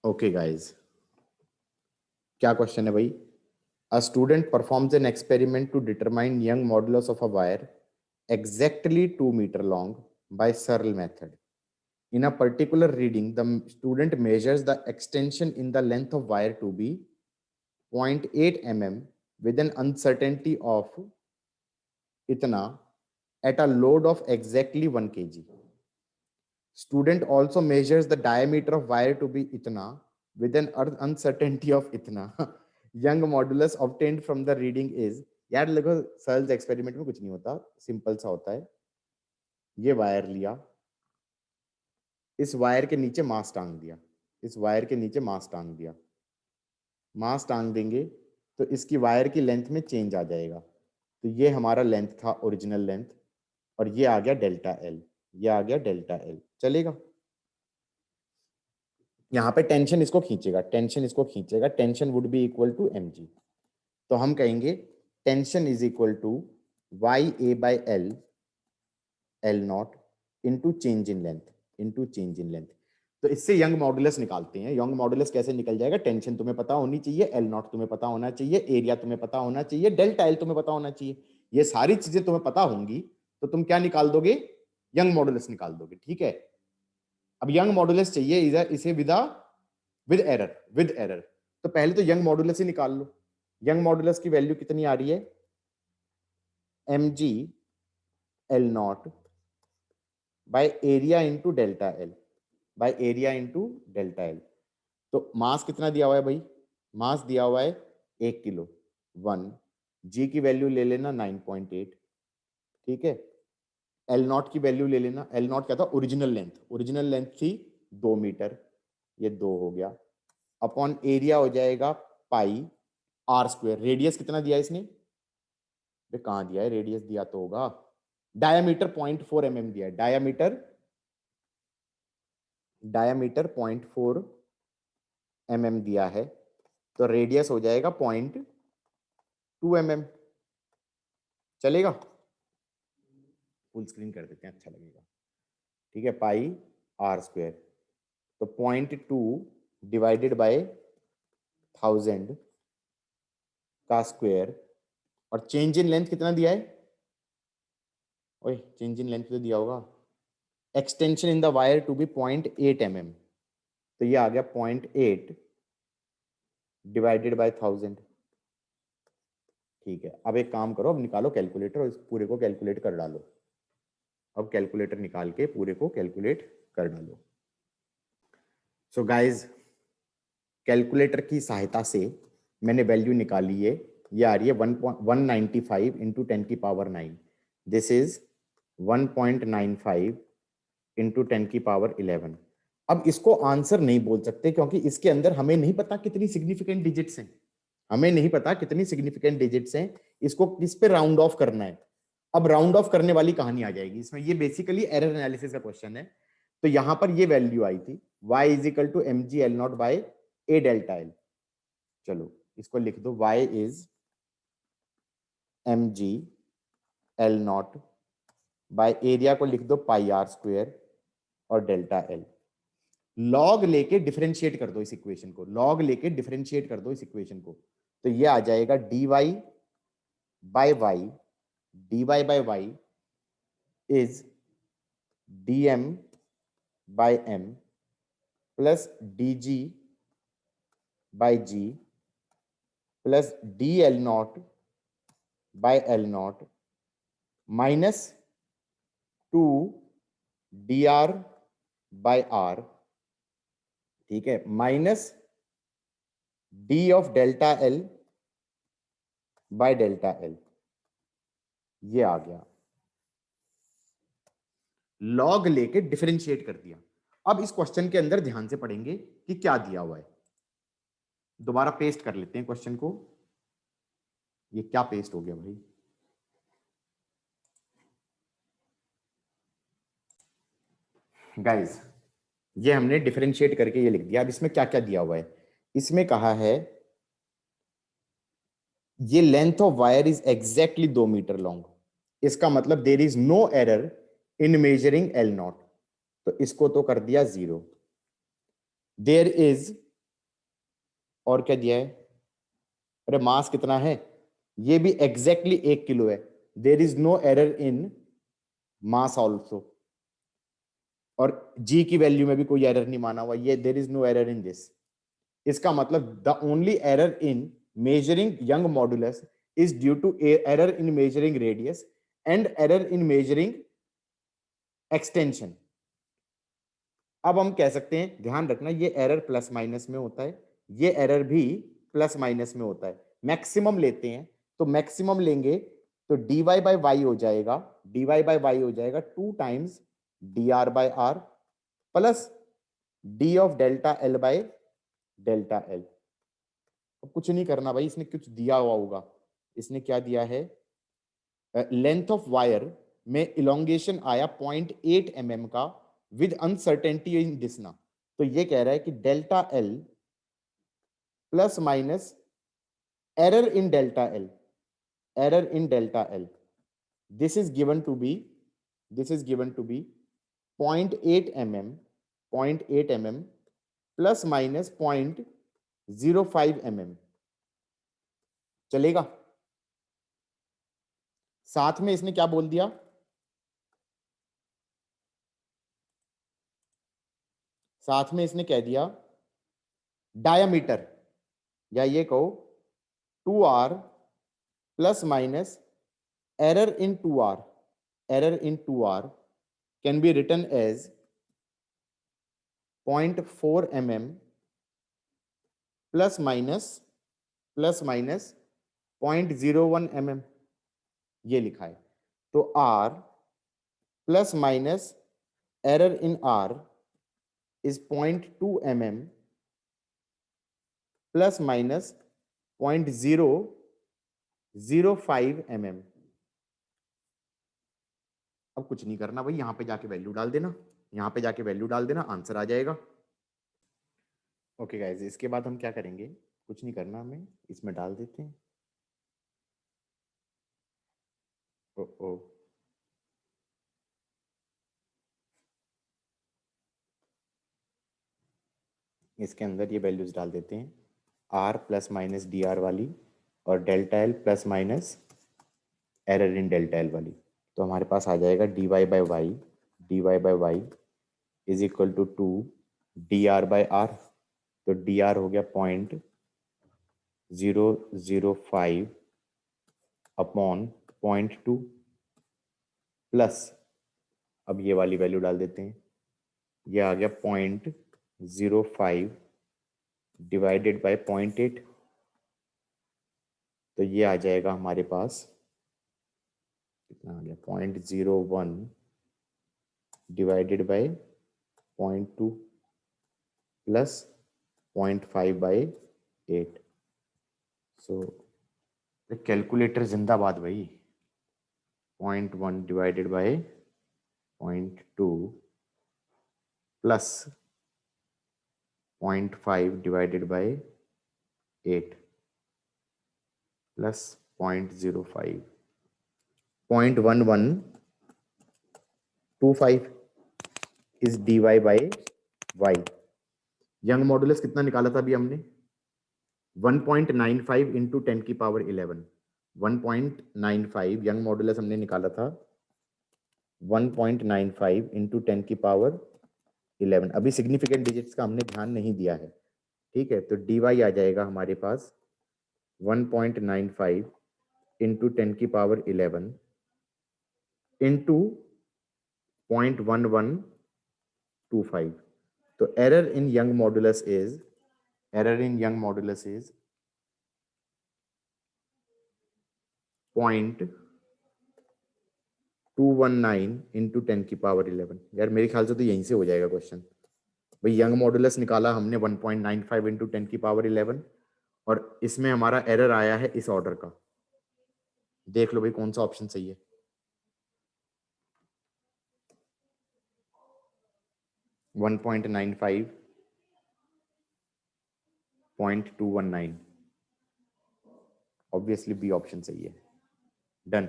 Okay guys, क्या question है भाई? A student performs an experiment to determine Young modulus of a wire exactly 2 meter long by Searle method. In a particular reading, the student measures the extension in the length of wire to be 0.8 mm with an uncertainty of itna at a load of exactly 1 kg. Student also measures the diameter of wire to be itna with an uncertainty of itna. Young modulus obtained from the reading is, यार देखो सर्ल्स experiment में कुछ नहीं होता, simple सा होता है। ये वायर लिया, इस वायर के नीचे मास टांग दिया, इस वायर के नीचे मास टांग दिया, मास टांग देंगे तो इसकी वायर की लेंथ में चेंज आ जाएगा। तो ये हमारा लेंथ था, ओरिजिनल लेंथ, और ये आ गया डेल्टा एल, ये आ गया डेल्टा एल। चलेगा? यहाँ पे टेंशन इसको खींचेगा, टेंशन इसको खींचेगा, tension would be equal to M G. तो हम कहेंगे tension is equal to Y A by L, L naught into change in length, into change in length. तो इससे यंग मॉडुलस निकालते हैं। यंग मॉडुलस कैसे निकल जाएगा? टेंशन तुम्हें पता होनी चाहिए, एल नॉट तुम्हें पता होना चाहिए, एरिया तुम्हें पता होना चाहिए, डेल्टा एल तुम्हें पता होना चाहिए। ये सारी चीजें तुम्हें पता होंगी तो तुम क्या निकाल दोगे? यंग मॉडुलस निकाल दोगे। ठीक है, अब यंग मॉडुलस चाहिए इधर, इसे विद एरर, विद एरर। तो पहले तो यंग मॉडुलस ही निकाल लो। यंग मॉडुलस की वैल्यू कितनी आ रही है? M G L naught by area into delta L, by area into delta L. तो मास कितना दिया हुआ है भाई? मास दिया हुआ है 1 किलो, 1। जी की वैल्यू ले लेना 9.8। ठीक है, एल नॉट की वैल्यू ले लेना। एल नॉट क्या था? ओरिजिनल लेंथ, ओरिजिनल लेंथ थी 2 मीटर, ये 2 हो गया। अपॉन एरिया हो जाएगा पाई आर स्क्वायर। रेडियस कितना दिया इसने? कहाँ दिया है? रेडियस दिया तो होगा। डायामीटर 0.4 mm दिया है, डायामीटर, डायामीटर 0.4 mm दिया है, तो रेडियस हो जाएगा 0.2 mm। चलेगा? फुल स्क्रीन कर देते हैं, अच्छा लगेगा। ठीक है, पाई आर स्क्वायर, तो 0.2 डिवाइडेड बाय 1000 का स्क्वायर। और चेंज इन लेंथ कितना दिया है? ओए, चेंज इन लेंथ तो दिया होगा। Extension in the wire to be 0.8 mm, तो ये आ गया 0.8 डिवाइडेड बाय 1000। ठीक है, अब एक काम करो, अब निकालो कैलकुलेटर और इस पूरे को कैलकुलेट कर डालो। अब कैलकुलेटर निकाल के पूरे को कैलकुलेट कर डालो। सो गाइज, कैलकुलेटर की सहायता से मैंने वैल्यू निकाली है। ये आ रही है 1.195 इंटू 10⁻9। This is 1.95 into 10⁻11। अब इसको आंसर नहीं बोल सकते क्योंकि इसके अंदर हमें नहीं पता कितनी सिग्निफिकेंट डिजिट्स हैं, हमें नहीं पता कितनी सिग्निफिकेंट डिजिट्स हैं। इसको किस पे राउंड ऑफ करना है? अब राउंड ऑफ करने वाली कहानी आ जाएगी इसमें। ये बेसिकली एरर एनालिसिस का क्वेश्चन है। तो यहां पर ये वैल्यू आई थी y is equal to M G L naught by A delta L. चलो इसको लिख दो, y is M G L naught by area को लिख दो पाई आर स्क्वायर और डेल्टा एल। लॉग लेके डिफरेंशिएट कर दो इस इक्वेशन को, लॉग लेके डिफरेंशिएट कर दो इस इक्वेशन को। तो ये आ जाएगा dy by Y, dy by Y is dm by m plus dg by g plus dl naught by L naught minus 2 dr by r। ठीक है, minus d of delta L by delta L. ये आ गया, log लेके differentiate कर दिया। अब इस क्वेश्चन के अंदर ध्यान से पढ़ेंगे कि क्या दिया हुआ है। दोबारा पेस्ट कर लेते हैं क्वेश्चन को। ये क्या पेस्ट हो गया भाई? गाइस, ये हमने डिफरेंशिएट करके ये लिख दिया। अब इसमें क्या क्या दिया हुआ है? इसमें कहा है ये length of wire is exactly 2 metre long. इसका मतलब there is no error in measuring L naught, तो इसको तो कर दिया 0। देर इज और क्या दिया है, अरे मास कितना है, ये भी एग्जैक्टली 1 किलो है। There is no error in mass also, और जी की वैल्यू में भी कोई एरर नहीं माना हुआ, ये there is no error in this. इसका मतलब the only error in measuring Young modulus is due to error in measuring radius and error in measuring extension. अब हम कह सकते हैं, ध्यान रखना, ये एरर प्लस माइनस में होता है, ये एरर भी प्लस माइनस में होता है। मैक्सिमम लेते हैं तो मैक्सिमम लेंगे तो dy बाय वाई हो जाएगा, dy बाय वाई हो जाएगा 2 times dr by r plus d of delta L by delta L. अब कुछ नहीं करना भाई, इसने कुछ दिया हुआ होगा। इसने क्या दिया है, लेंथ ऑफ वायर में इलोंगेशन आया 0.8 mm का विद अनसर्टेनिटी इन दिसना। तो ये कह रहा है कि delta L plus minus error in delta L, error in delta L, this is given to be 0.8 mm, 0.8 mm plus minus 0.05 mm। चलेगा? साथ में इसने क्या बोल दिया, साथ में इसने कह दिया डायामीटर, या ये कहो 2r plus minus error in 2r, error in 2r can be written as 0.4 mm plus minus 0.01 mm, ये लिखा है। तो r plus minus error in r is 0.2 mm plus minus 0.005 mm। अब कुछ नहीं करना भाई, यहां पे जाके वैल्यू डाल देना, यहां पे जाके वैल्यू डाल देना, आंसर आ जाएगा। ओके गाइस, इसके बाद हम क्या करेंगे, कुछ नहीं करना, हमें इसमें डाल देते हैं। ओ ओ इसके अंदर ये वैल्यूज डाल देते हैं, r plus minus D R वाली और delta L plus minus error in delta L वाली। तो हमारे पास आ जाएगा dy by Y, dy by Y is equal to 2 dr by R. तो dr हो गया 0.005 अपॉन 0.2 प्लस, अब ये वाली वैल्यू डाल देते हैं, ये आ गया 0.05 डिवाइडेड बाय 0.8। तो ये आ जाएगा हमारे पास, कितना आ गया, 0.01 divided by 0.2 plus 0.5 by 8। So calculator जिंदाबाद भाई। 0.1 divided by 0.2 plus 0.5 divided by 8 plus 0.05, 0.1125 is dy by Y. Young modulus कितना निकाला था अभी हमने, 1.95 इंटू 10 की पावर 11, 1.95 यंग मॉडुलस हमने निकाला था 1.95 इंटू 10 की पावर 11। अभी सिग्निफिकेंट डिजिट्स का हमने ध्यान नहीं दिया है, ठीक है। तो dy आ जाएगा हमारे पास 1.95 इंटू 10 की पावर 11 इंटू 0.1125। तो error in young modulus is 0.219 into 10 की पावर 11। यार मेरे ख्याल से तो यहीं से हो जाएगा क्वेश्चन भाई। यंग मॉडुलस निकाला हमने 1.95 इंटू 10 की पावर 11 और इसमें हमारा एरर आया है इस ऑर्डर का। देख लो भाई कौन सा ऑप्शन सही है। 1.95 0.219, ऑब्वियसली बी ऑप्शन सही है। डन।